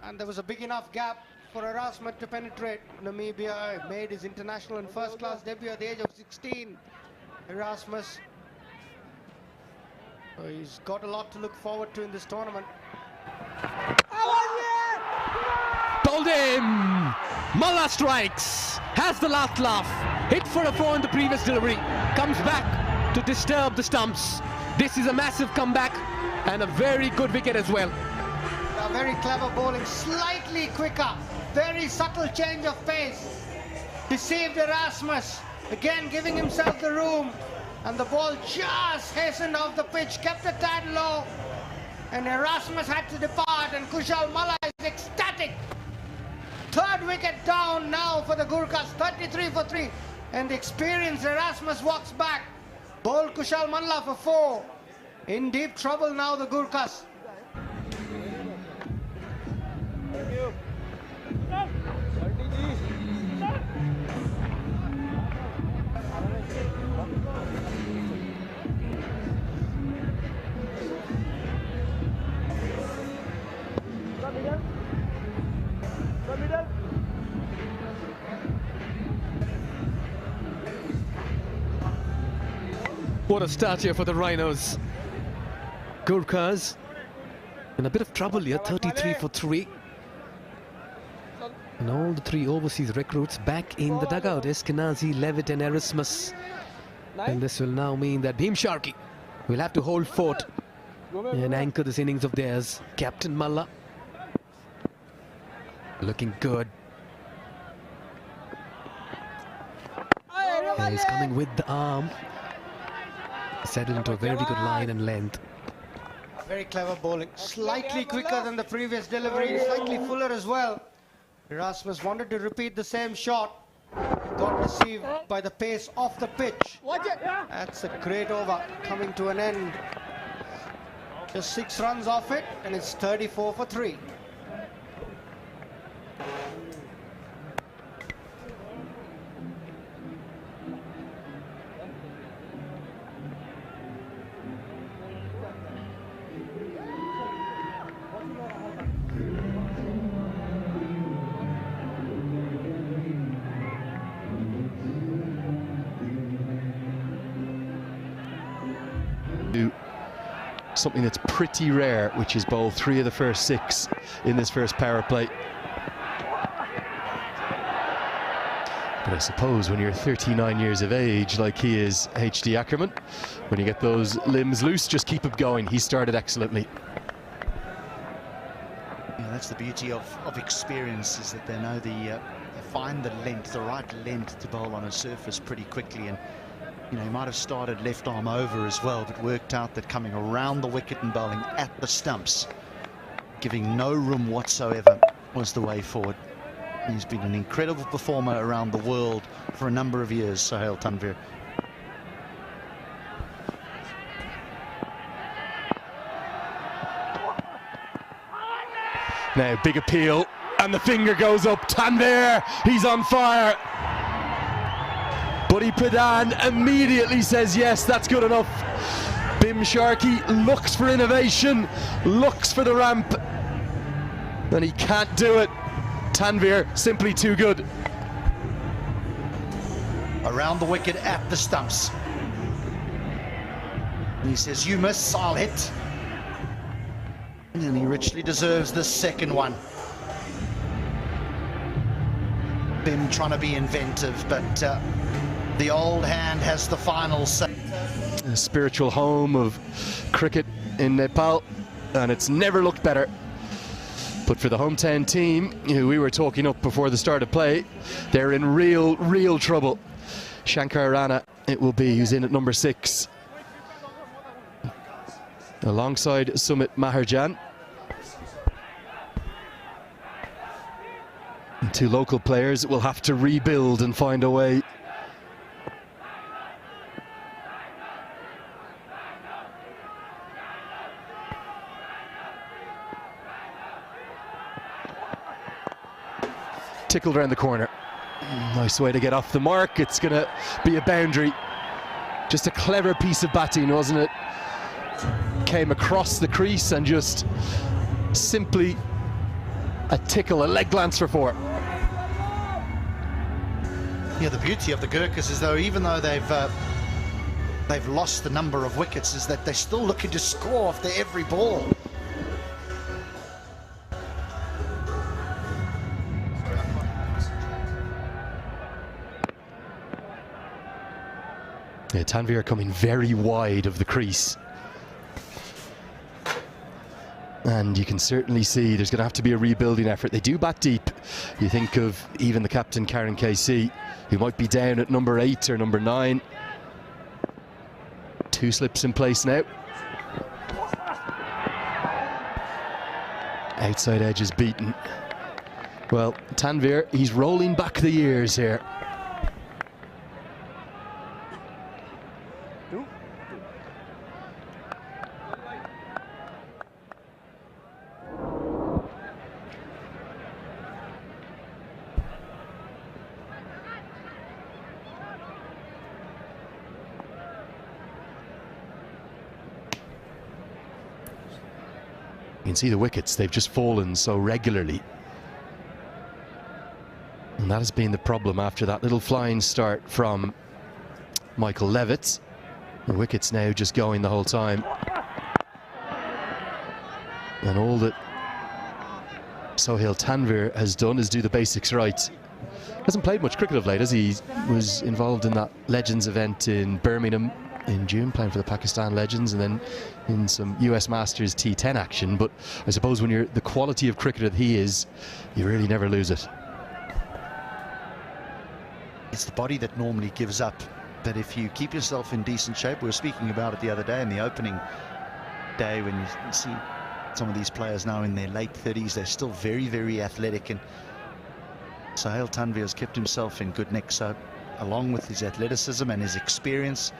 And there was a big enough gap for Erasmus to penetrate. Namibia made his international and first-class debut at the age of 16. Erasmus, he's got a lot to look forward to in this tournament. Told him! Mullah strikes, has the last laugh, hit for a 4 in the previous delivery, comes back to disturb the stumps. This is a massive comeback and a very good wicket as well. A very clever bowling, slightly quicker, very subtle change of pace. Deceived Erasmus, again giving himself the room, and the ball just hastened off the pitch, kept a tad low, and Erasmus had to depart, and Kushal Mullah is ecstatic. Third wicket down now for the Gorkhas, 33 for 3, and the experienced Erasmus walks back. Bowled Kushal Mullah for 4. In deep trouble now, the Gorkhas. What a start here for the Rhinos. Gorkhas in a bit of trouble here, 33 for 3. And all the 3 overseas recruits back in the dugout, Eskenazi, Levitt and Erasmus. And this will now mean that Bhim Sharkey will have to hold fort and anchor this innings of theirs. Captain Mullah looking good. And he's coming with the arm. Settled into a very good line and length. Very clever bowling, slightly quicker than the previous delivery, slightly fuller as well. Erasmus wanted to repeat the same shot, got deceived by the pace off the pitch. That's a great over coming to an end. Just 6 runs off it, and it's 34 for 3. Something that's pretty rare, which is bowl 3 of the first 6 in this first power play. But I suppose when you're 39 years of age, like he is, H.D. Ackerman, when you get those limbs loose, just keep it going. He started excellently. Yeah, that's the beauty of experience, is that they know they find the length, the right length to bowl on a surface pretty quickly. And you know, he might have started left arm over as well, but worked out that coming around the wicket and bowling at the stumps, giving no room whatsoever, was the way forward. He's been an incredible performer around the world for a number of years, Sohail Tanvir. Now, big appeal, and the finger goes up. Tanvir, he's on fire. Buddy Pradhan immediately says, yes, that's good enough. Bhim Sharkey looks for innovation, looks for the ramp, and he can't do it. Tanvir simply too good. Around the wicket at the stumps. And he says, you miss, I'll hit. And he richly deserves the second one. Bhim trying to be inventive, but the old hand has the final say. A spiritual home of cricket in Nepal, and it's never looked better. But for the hometown team, who we were talking up before the start of play, they're in real trouble. Shankar Rana, it will be, who's in at number 6. Alongside Sumit Maharjan. And 2 local players will have to rebuild and find a way. Tickled around the corner. Nice way to get off the mark. It's going to be a boundary. Just a clever piece of batting, wasn't it? Came across the crease and just simply a tickle, a leg glance for 4. Yeah, the beauty of the Gorkhas is, though, even though they've lost the number of wickets, is that they're still looking to score after every ball. Yeah, Tanveer coming very wide of the crease. And you can certainly see there's going to have to be a rebuilding effort. They do bat deep. You think of even the captain, Karen KC, who might be down at number 8 or number 9. 2 slips in place now. Outside edge is beaten. Well, Tanveer, he's rolling back the years here. You can see the wickets, they've just fallen so regularly. And that has been the problem after that little flying start from Michael Levitt. The wickets now just going the whole time. And all that Sohail Tanveer has done is do the basics right. Hasn't played much cricket of late, as he was involved in that Legends event in Birmingham in June, playing for the Pakistan Legends, and then in some US Masters T10 action. But I suppose when you're the quality of cricketer that he is, you really never lose it. It's the body that normally gives up, but if you keep yourself in decent shape, we were speaking about it the other day in the opening day, when you see some of these players now in their late 30s, they're still very, very athletic, and Sohail Tanveer has kept himself in good nick. So along with his athleticism and his experience,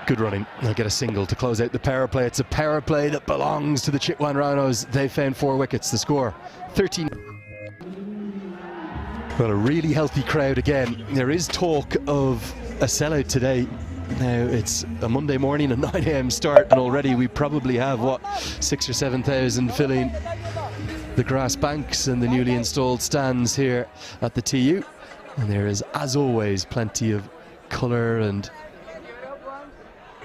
good running. They'll get a single to close out the power play. It's a power play that belongs to the Chitwan Rhinos. They found 4 wickets. The score 13. Well, a really healthy crowd again. There is talk of a sellout today. Now it's a Monday morning, a 9 AM start, and already we probably have, what, 6,000 or 7,000 filling the grass banks and the newly installed stands here at the TU. And there is, as always, plenty of colour and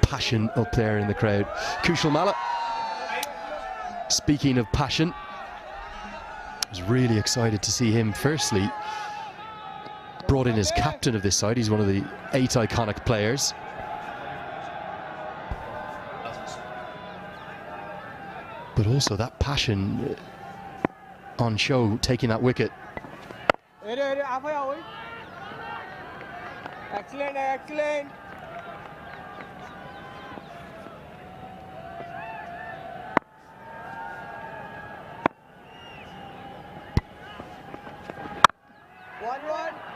passion up there in the crowd. Kushal Malla, speaking of passion, I was really excited to see him firstly brought in as captain of this side. He's one of the 8 iconic players. But also that passion on show, taking that wicket. Excellent, excellent.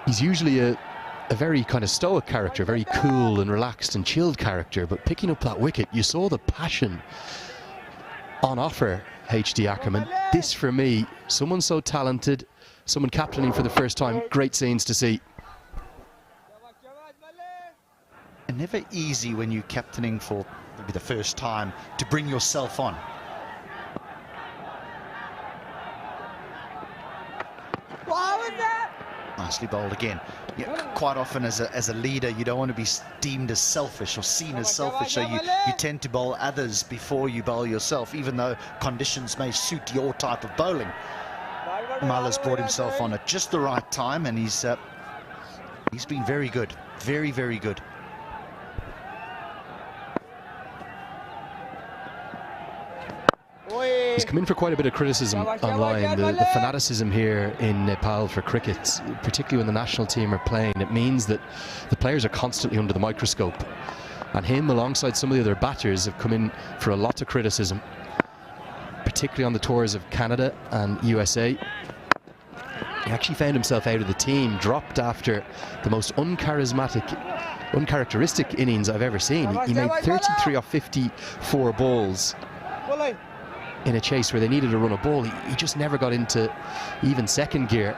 He's usually a very kind of stoic character, very cool and relaxed and chilled character, but picking up that wicket, you saw the passion on offer, HD Ackerman. This, for me, someone so talented, someone captaining for the first time, great scenes to see. and never easy when you're captaining for maybe the first time to bring yourself on. What was that? Nicely bowled again. Yeah, quite often as a leader, you don't want to be deemed as selfish or seen as selfish, so you tend to bowl others before you bowl yourself, even though conditions may suit your type of bowling. Malla's brought himself on at just the right time, and he's been very good, very, very good. He's come in for quite a bit of criticism online. The fanaticism here in Nepal for cricket, particularly when the national team are playing, it means that the players are constantly under the microscope. And him, alongside some of the other batters, have come in for a lot of criticism, particularly on the tours of Canada and USA. He actually found himself out of the team, dropped after the most uncharacteristic innings I've ever seen. He made 33 off 54 balls in a chase where they needed a run of ball. He just never got into even second gear.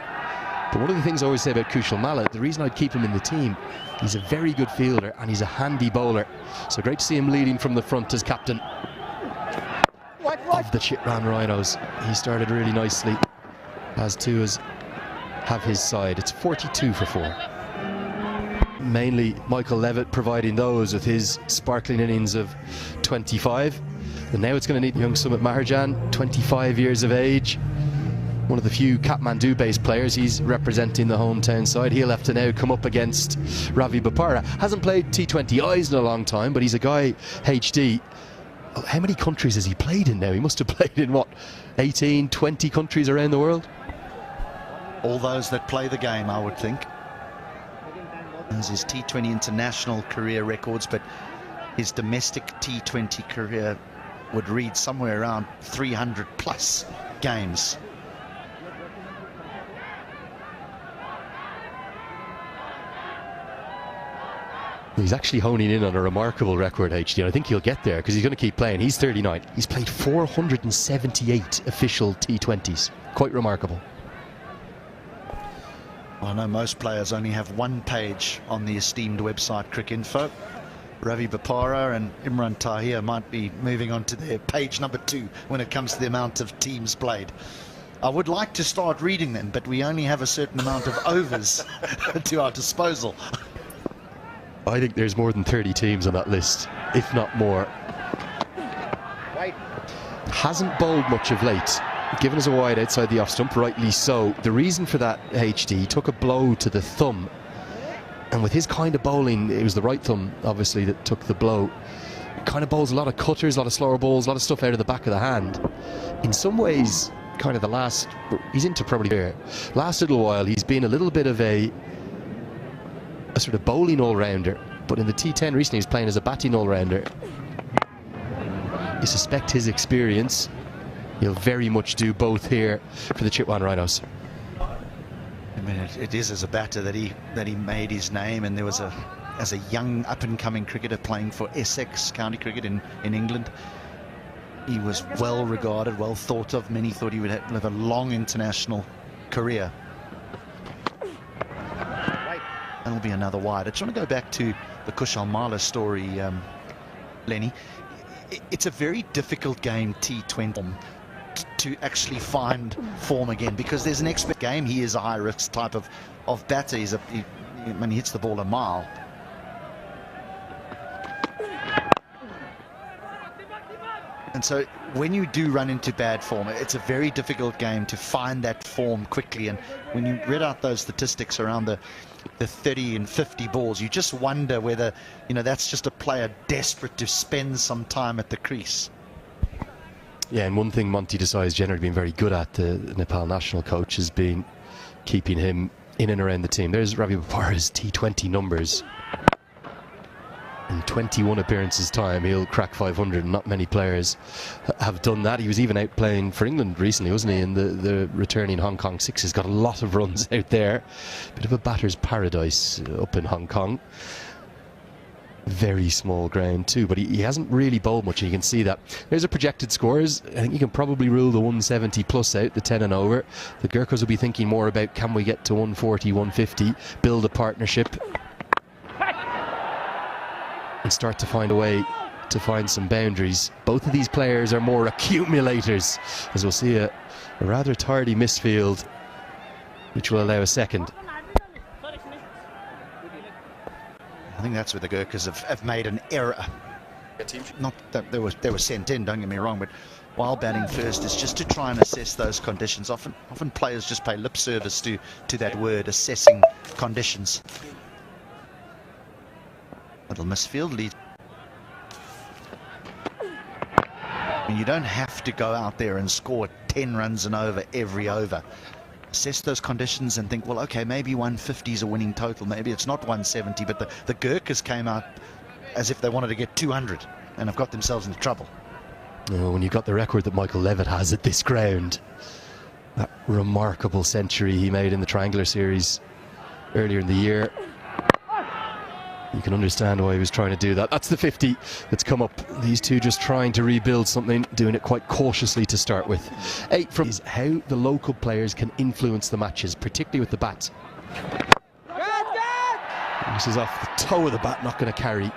But one of the things I always say about Kushal Malla, the reason I'd keep him in the team, he's a very good fielder and he's a handy bowler. So great to see him leading from the front as captain of the Chitwan Rhinos. He started really nicely, as two as have his side. It's 42 for 4. Mainly Michael Levitt providing those with his sparkling innings of 25. And now it's going to need young Sumit Maharjan, 25 years of age. One of the few Kathmandu-based players. He's representing the hometown side. He'll have to now come up against Ravi Bapara. Hasn't played T20Is in a long time, but he's a guy, HD. How many countries has he played in now? He must have played in, what, 18, 20 countries around the world? All those that play the game, I would think. There's his T20 international career records, but his domestic T20 career would read somewhere around 300 plus games. He's actually honing in on a remarkable record, HD, and I think he'll get there because he's going to keep playing. He's 39. He's played 478 official T20s. Quite remarkable. I know most players only have one page on the esteemed website Cricinfo. Ravi Bapara and Imran Tahir might be moving on to their page number 2 when it comes to the amount of teams played. I would like to start reading them, but we only have a certain amount of overs to our disposal. I think there's more than 30 teams on that list, if not more. Hasn't bowled much of late. Given us a wide outside the off stump, rightly so. The reason for that, HD, took a blow to the thumb. And with his kind of bowling, it was the right thumb, obviously, that took the blow. Kind of bowls a lot of cutters, a lot of slower balls, a lot of stuff out of the back of the hand. In some ways, kind of the last, he's into probably there. Last little while, he's been a little bit of a sort of bowling all-rounder. But in the T10 recently, he's playing as a batting all-rounder. You suspect his experience, he'll very much do both here for the Chitwan Rhinos. I mean, it is as a batter that he made his name, and there was as a young up-and-coming cricketer playing for Essex County Cricket in England. He was well regarded, well thought of. Many thought he would have a long international career. That'll be another wide. I just want to go back to the Kushal Malla story, Lenny. It's a very difficult game, T20, to actually find form again, because there's an expert game. He is a high-risk type of batter. When he hits the ball a mile. And so when you do run into bad form, it's a very difficult game to find that form quickly. And when you read out those statistics around the 30 and 50 balls, you just wonder whether, that's just a player desperate to spend some time at the crease. Yeah, and one thing Monty Desai has generally been very good at, the Nepal national coach, has been keeping him in and around the team. There's Ravi Bapara's T20 numbers. In 21 appearances time, he'll crack 500, and not many players have done that. He was even out playing for England recently, wasn't he, in the returning Hong Kong Sixes. Got a lot of runs out there. Bit of a batter's paradise up in Hong Kong. Very small ground too, but he hasn't really bowled much, and you can see that. There's a projected scores. I think you can probably rule the 170 plus out, the 10 and over. The Gorkhas will be thinking more about, can we get to 140, 150, build a partnership, and start to find a way to find some boundaries. Both of these players are more accumulators, as we'll see a rather tardy misfield, which will allow a second. I think that's where the Gorkhas have made an error. Not that they were sent in, don't get me wrong, but while batting first, it's just to try and assess those conditions. Often players just pay lip service to that word, assessing conditions. Little misfield lead. I mean, you don't have to go out there and score 10 runs and over every over. Assess those conditions and think, well, okay, maybe 150 is a winning total. Maybe it's not 170, but the Gorkhas came out as if they wanted to get 200 and have got themselves into trouble. When you've got the record that Michael Levitt has at this ground, that remarkable century he made in the Triangular Series earlier in the year, You can understand why he was trying to do that. That's the 50 that's come up. These two just trying to rebuild something, doing it quite cautiously to start with. 8 from is how the local players can influence the matches, particularly with the bats. This is off the toe of the bat, not going to carry.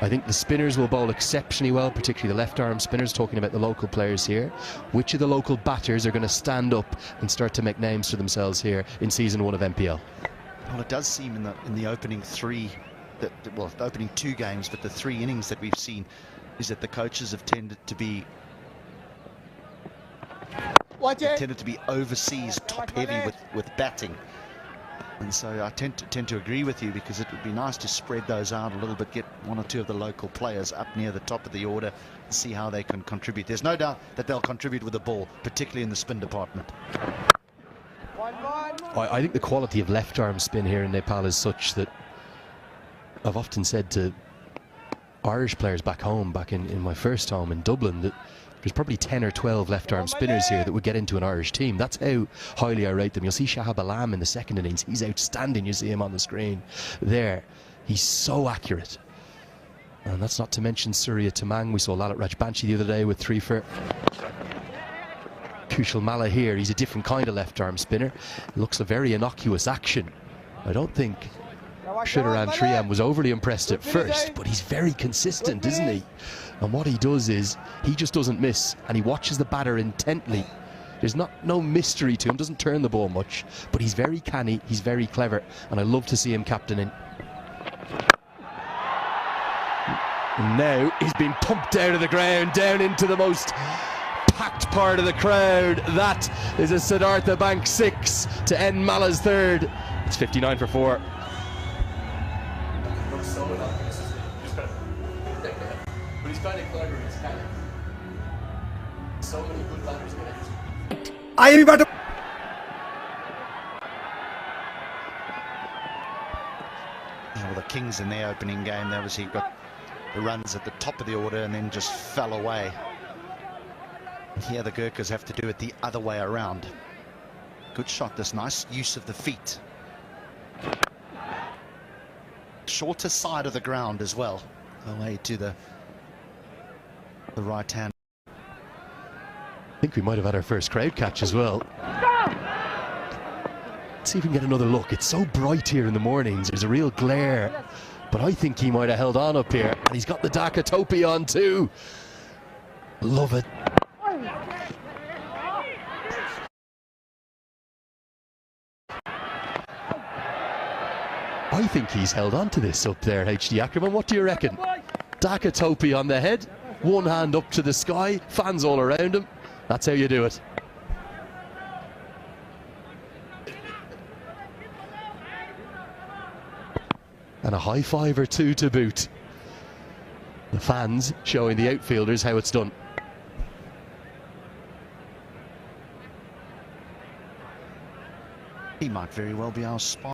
I think the spinners will bowl exceptionally well, particularly the left arm spinners, talking about the local players here. Which of the local batters are going to stand up and start to make names for themselves here in season 1 of NPL? Well, it does seem in the opening 3, well, the opening 2 games, but the 3 innings that we've seen is that the coaches have tended to be overseas top heavy with batting. And so I tend to agree with you, because it would be nice to spread those out a little bit, get 1 or 2 of the local players up near the top of the order and see how they can contribute. There's no doubt that they'll contribute with the ball, particularly in the spin department. I think the quality of left arm spin here in Nepal is such that I've often said to Irish players back home, back in my first home in Dublin, that there's probably 10 or 12 left arm spinners here that would get into an Irish team. That's how highly I rate them. You'll see Shahab Alam in the second innings. He's outstanding. You see him on the screen there. He's so accurate. And that's not to mention Surya Tamang. We saw Lalit Rajbanshi the other day with 3 for. Kushal Malla here, he's a different kind of left arm spinner. Looks a very innocuous action. I don't think Sridharan Shriyam was overly impressed at first, but he's very consistent, isn't he? And what he does is he just doesn't miss, and he watches the batter intently. There's no mystery to him, doesn't turn the ball much, but he's very canny, he's very clever, and I love to see him captaining. And now he's been pumped out of the ground, down into the most packed part of the crowd. That is a Siddhartha Bank 6 to end Mala's 3rd. It's 59 for 4. But he's kind of clever, he's kind of so many good batters in it. I am about to. Well, the Kings in their opening game, they obviously got the runs at the top of the order and then just fell away. Here the Gurkhas have to do it the other way around. Good shot, this nice use of the feet. Shorter side of the ground as well, away to the right hand. I think we might have had our first crowd catch as well. Let's see if we can get another look. It's so bright here in the mornings, there's a real glare, but I think he might have held on up here, and he's got the Dhaka topi on too. Love it. I think he's held on to this up there, HD Ackerman. What do you reckon? Dhaka topi on the head, one hand up to the sky, fans all around him. That's how you do it. And a high 5 or 2 to boot. The fans showing the outfielders how it's done. He might very well be our spot.